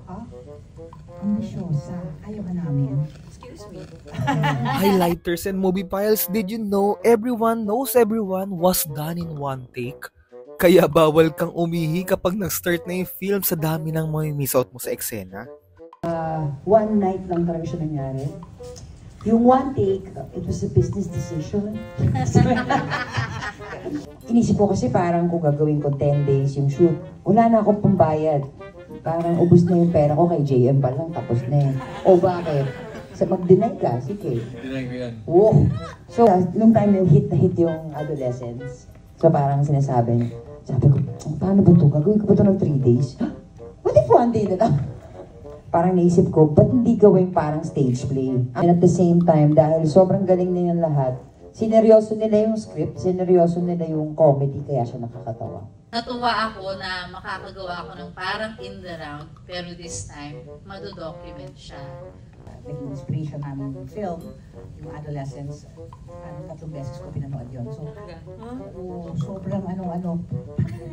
Ha? Ambisyosa. Ayaw ka namin. Excuse me. Highlighters and movie files, did you know Everyone Knows Everyone was done in one take? Kaya bawal kang umihi kapag nag-start na yung film sa dami ng may miss out mo sa eksena. One night lang talaga siya nangyari. Yung one take, it was a business decision. Inisip ko kasi parang kung gagawin ko 10 days yung shoot, wala na akong pambayad. Parang ubus na yung pera ko kay JM pa lang, tapos na yun. O bakit? Sa mag-deny ka, sige. Deny ko yan. Wow. So, nung time na hit yung adolescence, so parang sinasabi ko, paano ba ito? Gagawin ko ba ito ng 3 days? What if one day na lang? Parang naisip ko, ba't hindi gawin parang stage play? And at the same time, dahil sobrang galing na yung lahat, sineryoso nila yung script, sineryoso nila yung comedy, kaya siya nakakatawa. Natuwa ako na makakagawa ako ng parang in the round, pero this time, madodocument siya. Naging inspiration namin yung film, yung adolescence, 3 beses ko pinanood yun. So, sobrang paano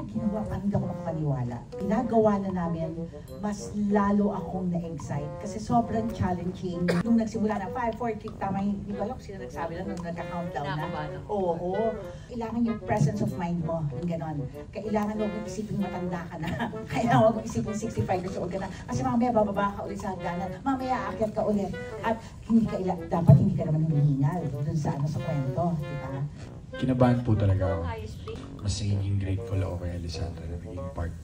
ginawa, parang hindi ako makapaniwala. Pinagawa na namin, mas lalo akong na-excite kasi sobrang challenging. Nung nagsimula na 5, 4, 3, tama hindi ko alam sino nagsabi na nung nagka-countdown na. Oo. Kailangan yung presence of mind mo, yung ganon. Kailangan mo kung isipin matanda ka na. Kailangan mo kung isipin 65 years old ka na. Kasi mamaya bababa ka ulit sa hagdanan. Mamaya aakyat ka ulit. At dapat hindi ka naman hinihingal dun sa kwento, di ba? Kinabahan po talaga ako. Mas naging grateful ako kay Alessandra na naging part.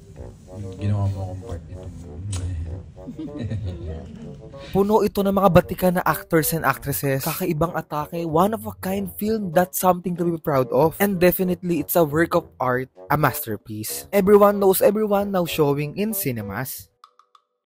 Ginawa mo akong part nito. Puno ito ng mga batikan na actors and actresses. Kakaibang atake, one of a kind film, that's something to be proud of. And definitely, it's a work of art, a masterpiece. Everyone Knows Everyone now showing in cinemas.